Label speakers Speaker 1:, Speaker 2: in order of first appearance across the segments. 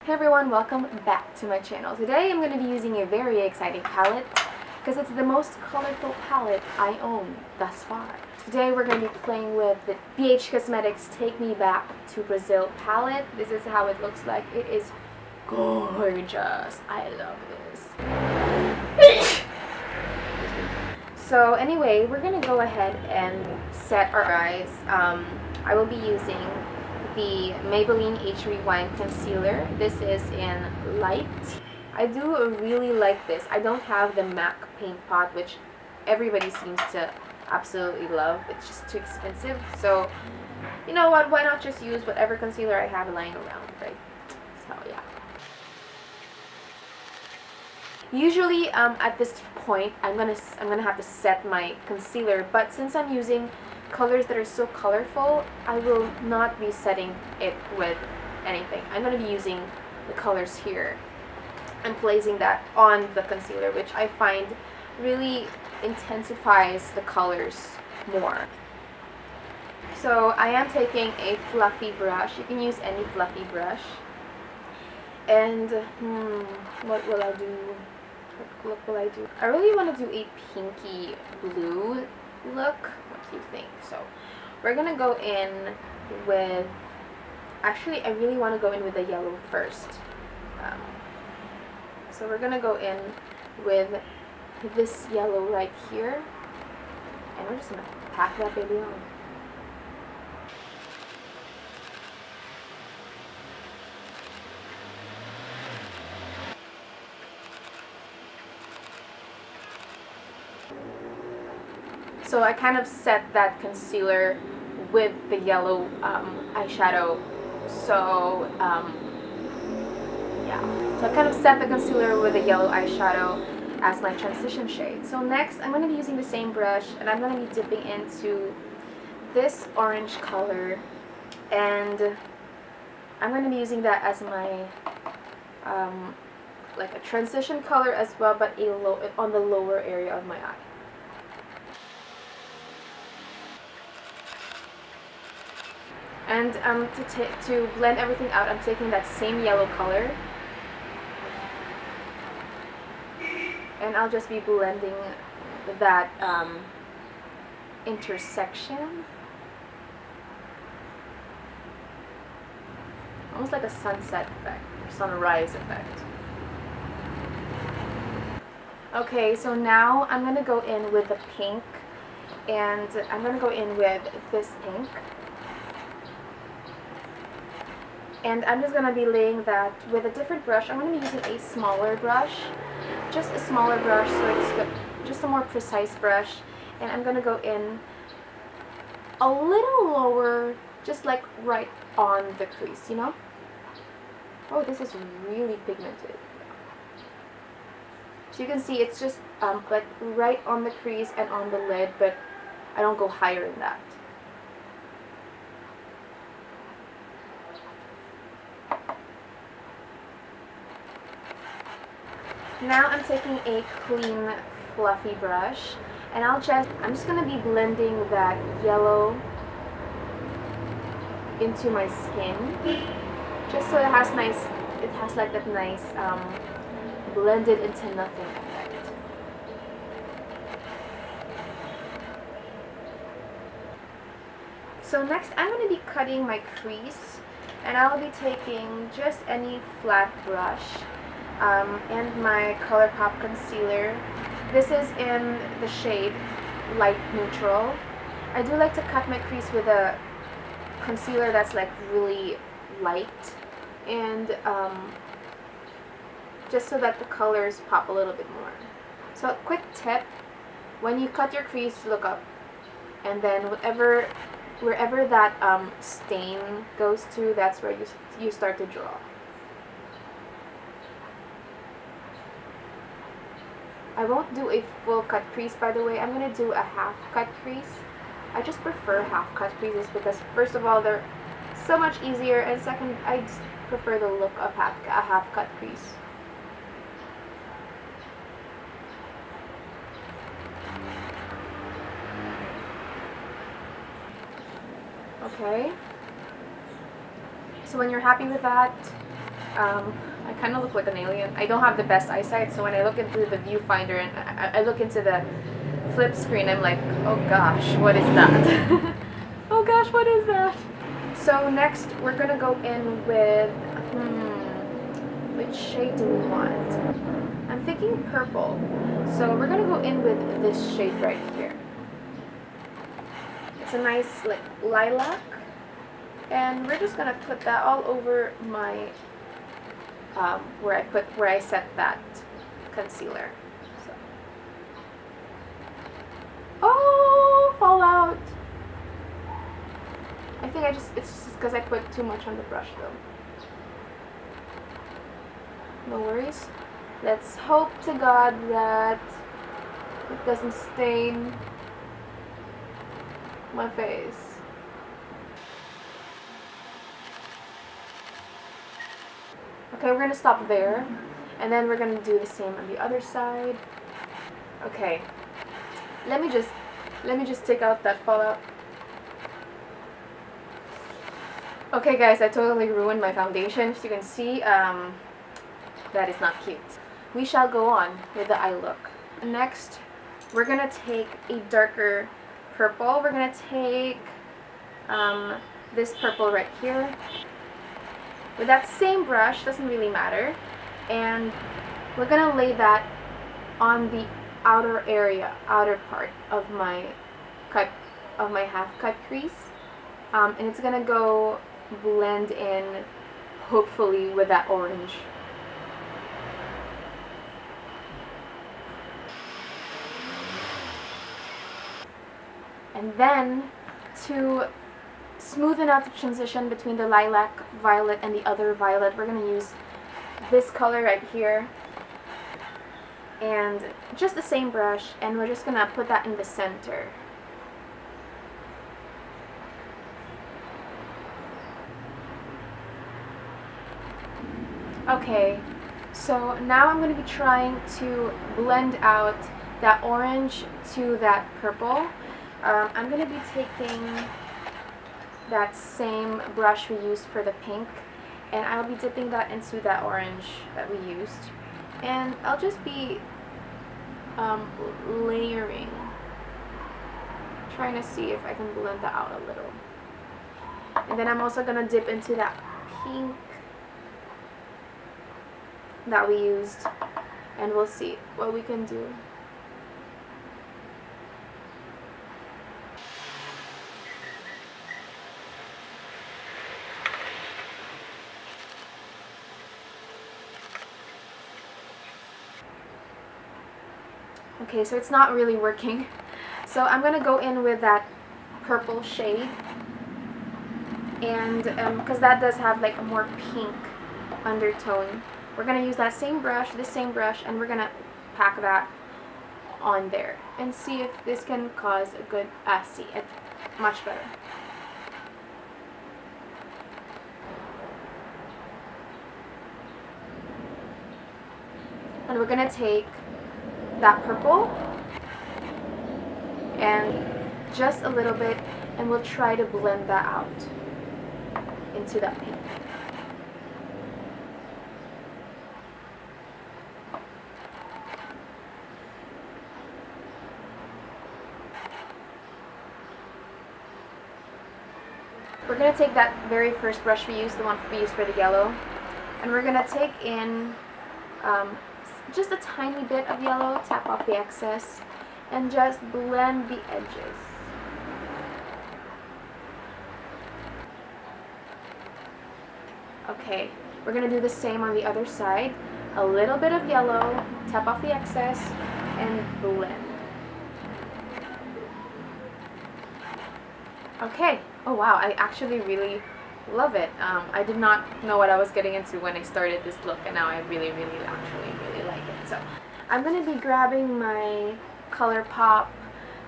Speaker 1: Hey everyone, welcome back to my channel. Today I'm going to be using a very exciting palette because it's the most colorful palette I own thus far. Today we're going to be playing with the Beige Cosmetics Take Me Back to Brazil palette. This is how it looks like. It is gorgeous. I love this. So anyway, we're going to go ahead and set our eyes. I will be using the Maybelline Age Rewind Concealer. This is in light. I do really like this. I don't have the MAC paint pot, which everybody seems to absolutely love. It's just too expensive. So, you know what? Why not just use whatever concealer I have lying around, right? So, yeah. Usually, at this point, I'm gonna have to set my concealer. But since I'm using colors that are so colorful, I will not be setting it with anything. I'm going to be using the colors here and placing that on the concealer, which I find really intensifies the colors more. So I am taking a fluffy brush. You can use any fluffy brush. And what will I do? What look will I do? I really want to do a pinky blue look. What do you think? So we're gonna go in with, actually I really want to go in with the yellow first. So we're gonna go in with this yellow right here, and we're just gonna pack that baby on. So I kind of set that concealer with the yellow eyeshadow. So yeah. So I kind of set the concealer with the yellow eyeshadow as my transition shade. So next I'm going to be using the same brush, and I'm going to be dipping into this orange color, and I'm going to be using that as my like a transition color as well, but on the lower area of my eye. And to blend everything out, I'm taking that same yellow color, and I'll just be blending that intersection, almost like a sunset effect or sunrise effect. Okay, so now I'm going to go in with the pink, and I'm going to go in with this pink. And I'm just going to be laying that with a different brush. I'm going to be using a smaller brush, just a smaller brush, so it's just a more precise brush. And I'm going to go in a little lower, just like right on the crease, you know? Oh, this is really pigmented. So you can see it's just like right on the crease and on the lid, but I don't go higher than that. Now I'm taking a clean, fluffy brush, and I'm just going to be blending that yellow into my skin, just so it has like that nice blended into nothing effect. So next I'm going to be cutting my crease, and I'll be taking just any flat brush. And my Colourpop concealer. This is in the shade Light Neutral. I do like to cut my crease with a concealer that's like really light, and just so that the colors pop a little bit more. So a quick tip, when you cut your crease, look up, and then wherever that stain goes to, that's where you start to draw. I won't do a full cut crease, by the way. I'm going to do a half cut crease. I just prefer half cut creases because first of all, they're so much easier, and second, I just prefer the look of a half cut crease. Okay. So when you're happy with that, I kind of look like an alien. I don't have the best eyesight, so when I look into the viewfinder and I look into the flip screen, I'm like, oh gosh, what is that? Oh gosh, what is that? So next, we're gonna go in with, which shade do we want? I'm thinking purple. So we're gonna go in with this shade right here. It's a nice like lilac. And we're just gonna put that all over my, where I set that concealer. So. Oh, fallout! I think it's just because I put too much on the brush though. No worries. Let's hope to God that it doesn't stain my face. Okay, we're gonna stop there, and then we're gonna do the same on the other side. Okay, let me just take out that fallout. Okay guys, I totally ruined my foundation. As you can see, that is not cute. We shall go on with the eye look. Next, we're gonna take a darker purple. We're gonna take this purple right here. With that same brush, doesn't really matter, and we're gonna lay that on the outer part of my half cut crease, and it's gonna go blend in, hopefully, with that orange. And then to smoothen out the transition between the lilac violet and the other violet, we're going to use this color right here and just the same brush, and we're just going to put that in the center. Okay, so now I'm going to be trying to blend out that orange to that purple. I'm going to be taking that same brush we used for the pink, and I'll be dipping that into that orange that we used, and I'll just be layering, trying to see if I can blend that out a little. And then I'm also going to dip into that pink that we used, and we'll see what we can do. Okay, so it's not really working. So I'm going to go in with that purple shade, and because that does have like a more pink undertone, we're going to use that same brush, this same brush, and we're going to pack that on there and see if this can cause a good, see, it's much better. And we're going to take that purple and just a little bit, and we'll try to blend that out into that pink. We're going to take that very first brush we used, the one we used for the yellow, and we're going to take in just a tiny bit of yellow, tap off the excess, and just blend the edges. Okay, we're going to do the same on the other side. A little bit of yellow, tap off the excess, and blend. Okay, oh wow, I actually really love it. I did not know what I was getting into when I started this look, and now I really actually like it. So I'm going to be grabbing my Colourpop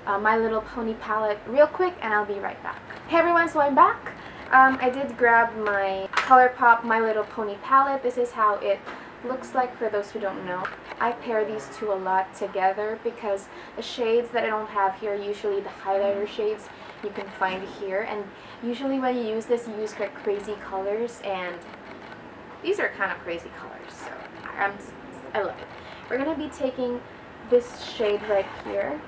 Speaker 1: My Little Pony palette real quick, and I'll be right back. Hey everyone, so I'm back. I did grab my Colourpop My Little Pony palette. This is how it looks like for those who don't know. I pair these two a lot together because the shades that I don't have here, usually the highlighter shades, you can find here, and usually when you use this, you use crazy colors, and These are kind of crazy colors, so I love it. We're going to be taking this shade right here.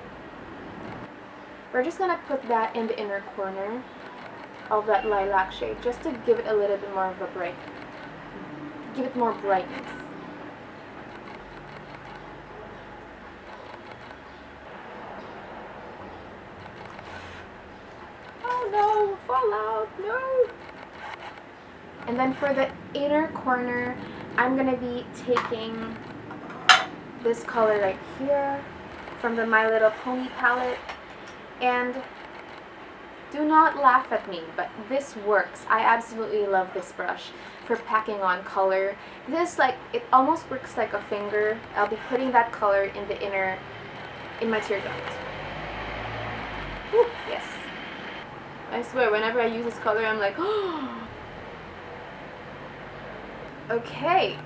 Speaker 1: We're just going to put that in the inner corner of that lilac shade, just to give it a little bit more of a break. Give it more brightness. Oh no, fallout, no! And then for the inner corner, I'm gonna be taking this color right here from the My Little Pony palette. And do not laugh at me, but this works. I absolutely love this brush for packing on color. This, like, it almost works like a finger. I'll be putting that color in the inner, in my tear duct. Woo, yes. I swear, whenever I use this color, I'm like, oh. Okay,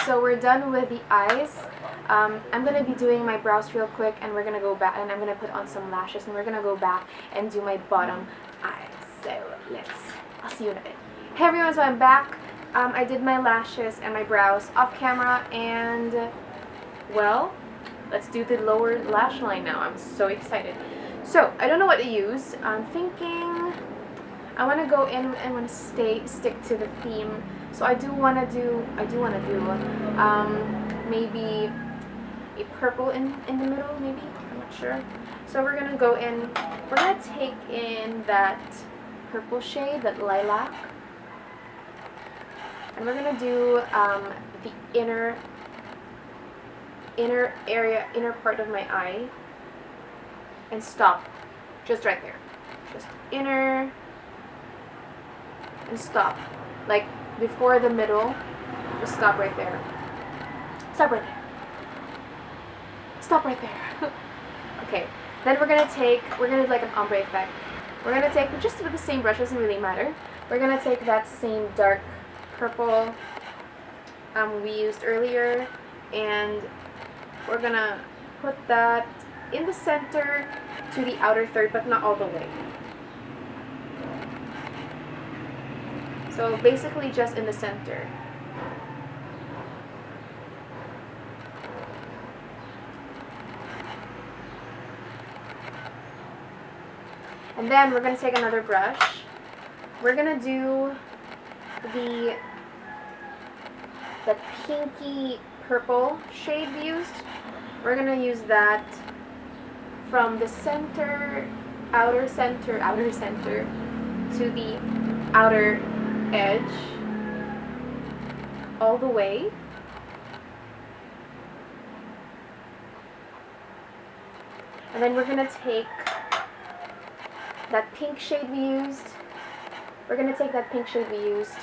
Speaker 1: so we're done with the eyes. I'm going to be doing my brows real quick, and we're going to go back, and I'm going to put on some lashes, and we're going to go back and do my bottom eyes. So I'll see you in a bit. Hey everyone, so I'm back. I did my lashes and my brows off camera, and well, let's do the lower lash line now. I'm so excited. So I don't know what to use. I'm thinking I want to go in and want to stick to the theme. So I do want to do maybe a purple in the middle, maybe, I'm not sure. So we're gonna go in, we're gonna take in that purple shade, that lilac, and we're gonna do the inner part of my eye, and stop, just right there, just inner, and stop, like before the middle, just stop right there, stop right there. Stop right there. Okay, then we're gonna do like an ombre effect. We're gonna take, just with the same brush, doesn't really matter. We're gonna take that same dark purple we used earlier, and we're gonna put that in the center to the outer third, but not all the way. So basically just in the center. And then we're going to take another brush. We're going to do the pinky purple shade we used. We're going to use that from the center, outer center to the outer edge, all the way. And then we're going to take that pink shade we used. We're going to take that pink shade we used.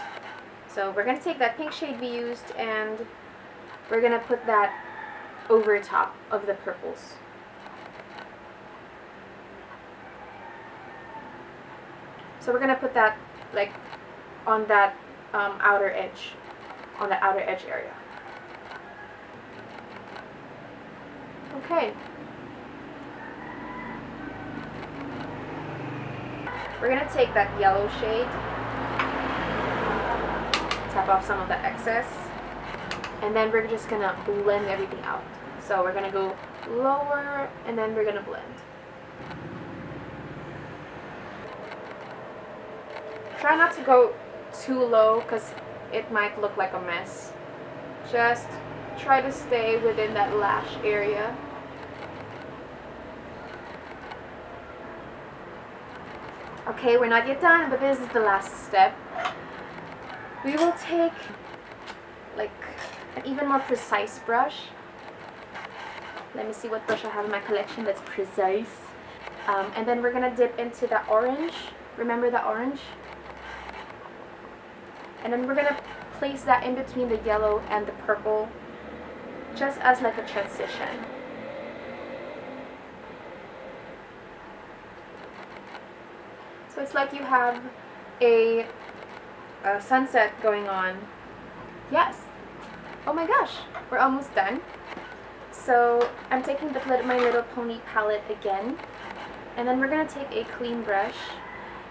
Speaker 1: So we're going to take that pink shade we used, and we're going to put that over top of the purples. So we're going to put that like on that outer edge, on the outer edge area. Okay. We're going to take that yellow shade, tap off some of the excess, and then we're just going to blend everything out. So we're going to go lower, and then we're going to blend. Try not to go too low because it might look like a mess. Just try to stay within that lash area. Okay, we're not yet done, but this is the last step. We will take like an even more precise brush. Let me see what brush I have in my collection that's precise. And then we're gonna dip into the orange. Remember the orange? And then we're gonna place that in between the yellow and the purple, just as like a transition. So it's like you have a sunset going on. Yes. Oh my gosh, we're almost done. So I'm taking my Little Pony palette again, and then we're gonna take a clean brush,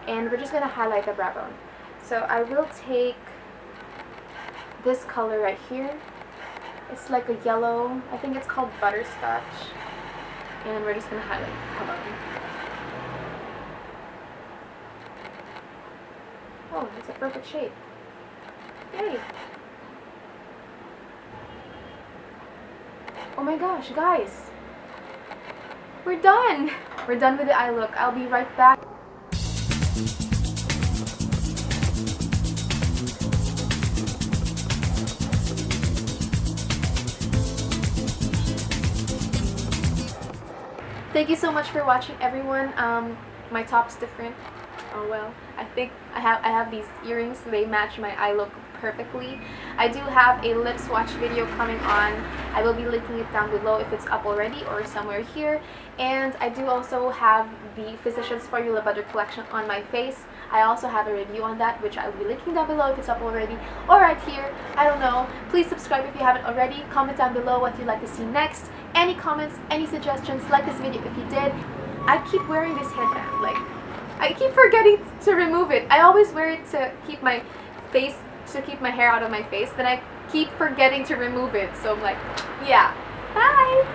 Speaker 1: and we're just gonna highlight the brow bone. So I will take this color right here. It's like a yellow, I think it's called butterscotch. And we're just gonna highlight. Come on. Oh, it's a perfect shade. Yay! Oh my gosh, guys! We're done! We're done with the eye look. I'll be right back. Thank you so much for watching, everyone. My top's different. Oh well, I think I have these earrings. They match my eye look perfectly. I do have a lip swatch video coming on. I will be linking it down below if it's up already or somewhere here. And I do also have the Physicians Formula Butter collection on my face. I also have a review on that, which I will be linking down below if it's up already or right here. I don't know. Please subscribe if you haven't already. Comment down below what you'd like to see next. Any comments, any suggestions, like this video if you did. I keep wearing this headband. Like, I keep forgetting to remove it. I always wear it to keep my face, to keep my hair out of my face. Then I keep forgetting to remove it. So I'm like, yeah. Bye!